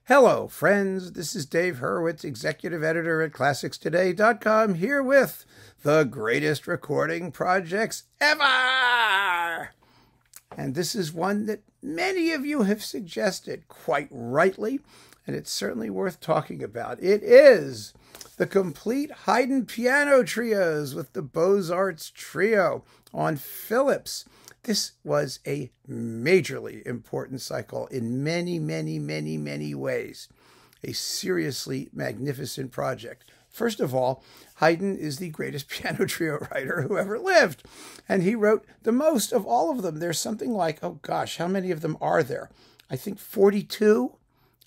Hello, friends. This is Dave Hurwitz, executive editor at ClassicsToday.com, here with the greatest recording projects ever. And this is one that many of you have suggested quite rightly, and it's certainly worth talking about. It is the complete Haydn piano trios with the Beaux Trio on Philips. This was a majorly important cycle in many, many, many, many ways. A seriously magnificent project. First of all, Haydn is the greatest piano trio writer who ever lived. And he wrote the most of all of them. There's something like, oh gosh, how many of them are there? I think 42.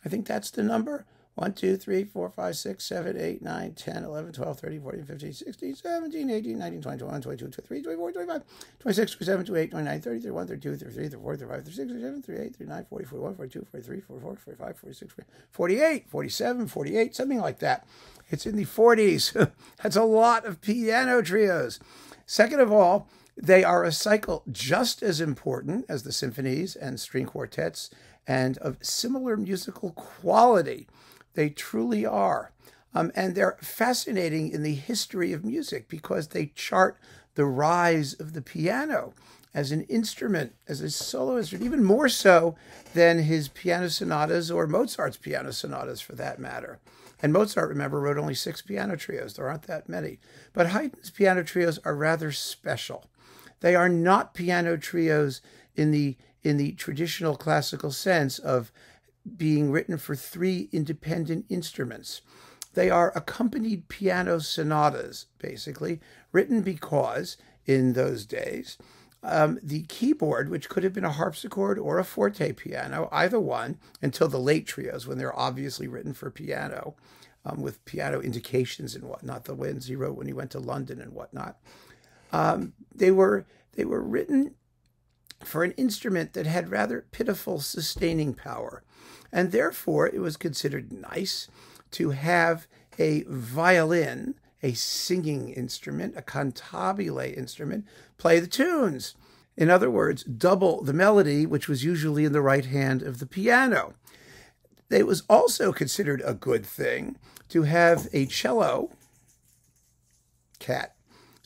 I think that's the number. 1, 2, 3, 4, 5, 6, 7, 8, 9, 10, 11, 12, 13, 14, 15, 16, 17, 18, 19, 20, 21, 22, 23, 24, 25, 26, 27, 28, 29, 30, 31, 32, 33, 34, 35, 36, 37, 38, 39, 40, 41, 42, 43, 44, 45, 46, 48, 47, 48, something like that. It's in the 40s. That's a lot of piano trios. Second of all, they are a cycle just as important as the symphonies and string quartets and of similar musical quality. They truly are. And they're fascinating in the history of music because they chart the rise of the piano as an instrument, as a solo instrument, even more so than his piano sonatas or Mozart's piano sonatas for that matter. And Mozart, remember, wrote only 6 piano trios. There aren't that many. But Haydn's piano trios are rather special. They are not piano trios in the traditional classical sense of being written for 3 independent instruments. They are accompanied piano sonatas, basically, written because, in those days, the keyboard, which could have been a harpsichord or a forte piano, either one, until the late trios, when they're obviously written for piano, with piano indications and whatnot, the ones he wrote when he went to London and whatnot. They were written for an instrument that had rather pitiful sustaining power. And therefore, it was considered nice to have a violin, a singing instrument, a cantabile instrument, play the tunes. In other words, double the melody, which was usually in the right hand of the piano. It was also considered a good thing to have a cello,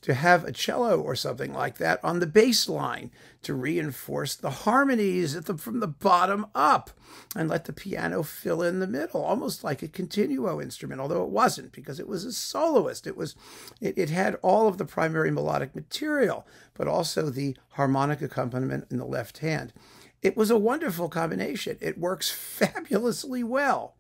to have a cello or something like that on the bass line to reinforce the harmonies from the bottom up and let the piano fill in the middle, almost like a continuo instrument, although it wasn't because it was a soloist. It had all of the primary melodic material, but also the harmonic accompaniment in the left hand. It was a wonderful combination. It works fabulously well.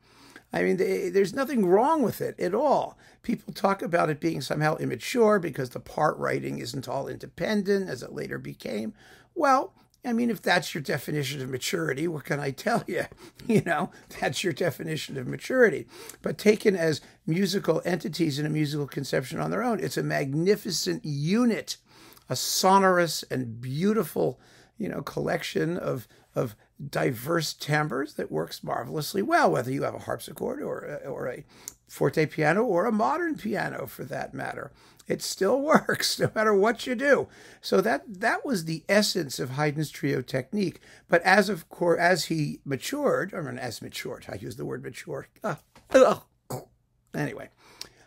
I mean, there's nothing wrong with it at all. People talk about it being somehow immature because the part writing isn't all independent, as it later became. Well, I mean, if that's your definition of maturity, what can I tell you? You know, that's your definition of maturity. But taken as musical entities in a musical conception on their own, it's a magnificent unit, a sonorous and beautiful, collection of diverse timbres that works marvelously well, whether you have a harpsichord or a forte piano or a modern piano for that matter. It still works no matter what you do. So that was the essence of Haydn's trio technique. But as he matured, I use the word matured. Anyway,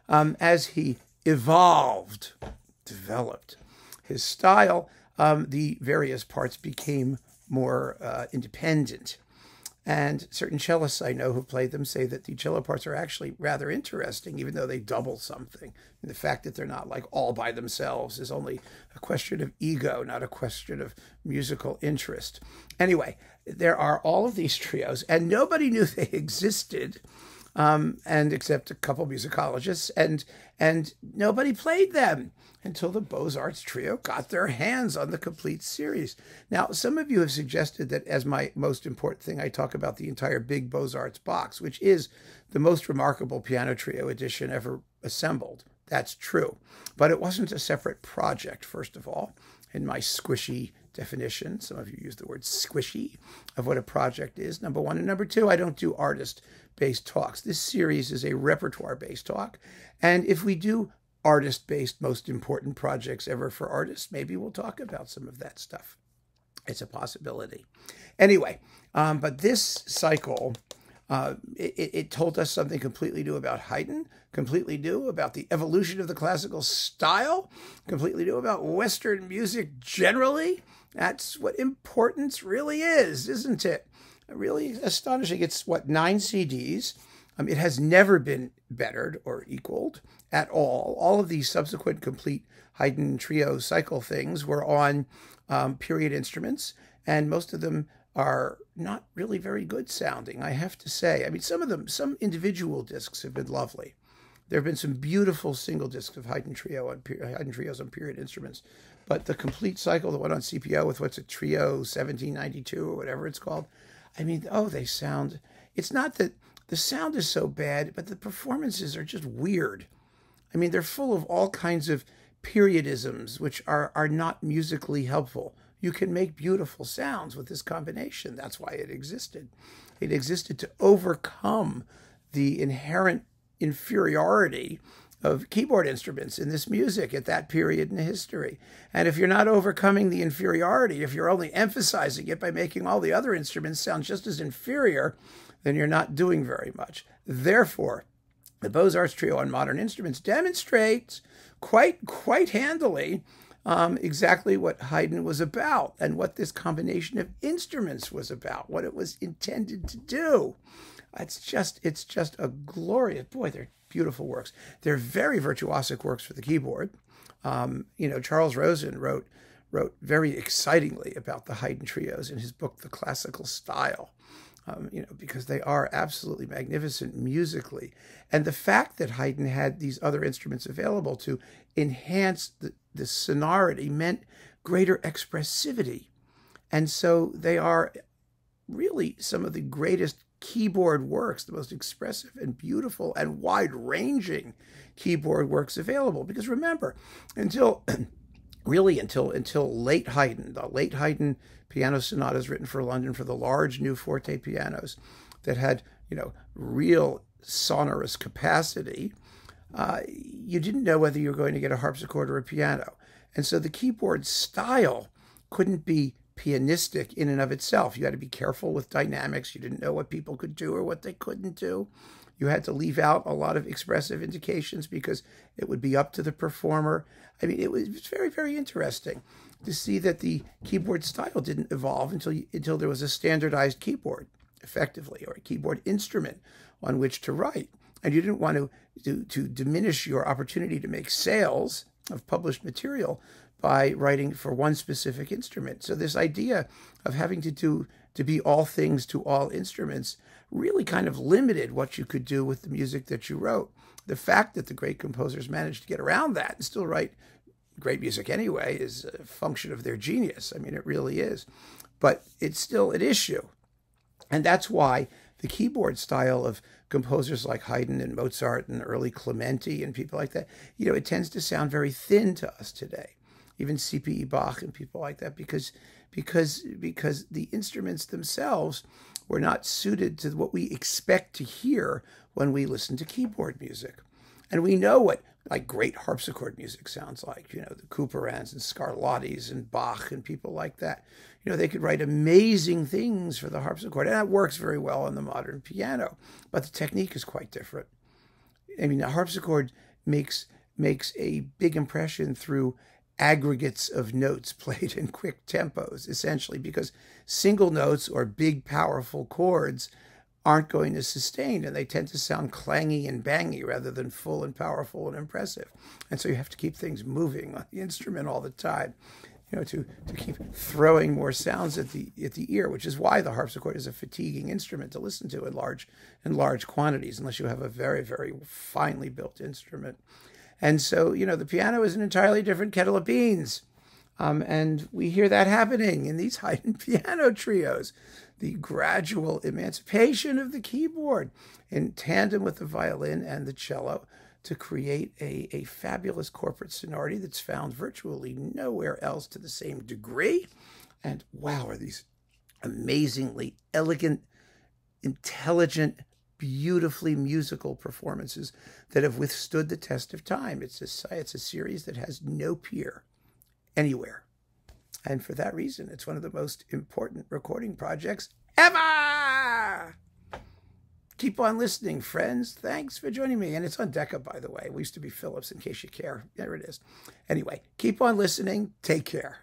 as he developed his style, the various parts became more independent. And certain cellists I know who played them say that the cello parts are actually rather interesting, even though they double something. And the fact that they're not like all by themselves is only a question of ego, not a question of musical interest. Anyway, there are all of these trios, and nobody knew they existed, and except a couple musicologists, and nobody played them until the Beaux Trio got their hands on the complete series. Now, some of you have suggested that as my most important thing, I talk about the entire big Beaux box, which is the most remarkable piano trio edition ever assembled. That's true. But it wasn't a separate project, first of all, in my squishy definition. Some of you use the word squishy of what a project is, number one. And number two, I don't do artist-based talks. This series is a repertoire-based talk. And if we do artist-based most important projects ever for artists, maybe we'll talk about some of that stuff. It's a possibility. Anyway, but this cycle It told us something completely new about Haydn, completely new about the evolution of the classical style, completely new about Western music generally. That's what importance really is, isn't it? Really astonishing. It's, what, 9 CDs? It has never been bettered or equaled at all. All of these subsequent complete Haydn trio cycle things were on period instruments, and most of them are not really very good sounding, I have to say. I mean, some individual discs have been lovely. There have been some beautiful single discs of Haydn trios on period instruments, but the complete cycle, the one on CPO with what's a Trio 1792 or whatever it's called, I mean, oh, they sound. It's not that the sound is so bad, but the performances are just weird. I mean, they're full of all kinds of periodisms, which are not musically helpful. You can make beautiful sounds with this combination. That's why it existed. It existed to overcome the inherent inferiority of keyboard instruments in this music at that period in history. And if you're not overcoming the inferiority, if you're only emphasizing it by making all the other instruments sound just as inferior, then you're not doing very much. Therefore, the Beaux-Arts Trio on modern instruments demonstrates quite handily exactly what Haydn was about and what this combination of instruments was about, what it was intended to do. It's just a glorious, boy, they're beautiful works. They're very virtuosic works for the keyboard. Charles Rosen wrote very excitingly about the Haydn trios in his book, The Classical Style. Because they are absolutely magnificent musically. And the fact that Haydn had these other instruments available to enhance the sonority meant greater expressivity. And so they are really some of the greatest keyboard works, the most expressive and beautiful and wide-ranging keyboard works available. Because remember, until late Haydn, the late Haydn piano sonatas written for London for the large new forte pianos that had, real sonorous capacity, you didn't know whether you were going to get a harpsichord or a piano. And so the keyboard style couldn't be pianistic in and of itself. You had to be careful with dynamics. You didn't know what people could do or what they couldn't do. You had to leave out a lot of expressive indications because it would be up to the performer. I mean, it was very, very interesting to see that the keyboard style didn't evolve until there was a standardized keyboard, effectively, or a keyboard instrument on which to write. And you didn't want to diminish your opportunity to make sales of published material by writing for one specific instrument. So this idea of having to be all things to all instruments really kind of limited what you could do with the music that you wrote. The fact that the great composers managed to get around that and still write great music anyway is a function of their genius. I mean, it really is. But it's still an issue. And that's why the keyboard style of composers like Haydn and Mozart and early Clementi and people like that, it tends to sound very thin to us today. Even C.P.E. Bach and people like that, because the instruments themselves were not suited to what we expect to hear when we listen to keyboard music. And we know what great harpsichord music sounds like, the Couperins and Scarlattis and Bach and people like that. They could write amazing things for the harpsichord, and that works very well on the modern piano, but the technique is quite different. I mean, the harpsichord makes a big impression through aggregates of notes played in quick tempos, essentially, because single notes or big, powerful chords aren't going to sustain, and they tend to sound clangy and bangy rather than full and powerful and impressive. And so you have to keep things moving on the instrument all the time, to keep throwing more sounds at the ear, which is why the harpsichord is a fatiguing instrument to listen to in large quantities, unless you have a very, very finely built instrument. And so, the piano is an entirely different kettle of beans. And we hear that happening in these Haydn piano trios. The gradual emancipation of the keyboard in tandem with the violin and the cello to create a fabulous corporate sonority that's found virtually nowhere else to the same degree. And wow, are these amazingly elegant, intelligent, beautifully musical performances that have withstood the test of time. It's a series that has no peer anywhere. And for that reason, it's one of the most important recording projects ever! Keep on listening, friends. Thanks for joining me. And it's on Decca, by the way. We used to be Phillips, in case you care. There it is. Anyway, keep on listening. Take care.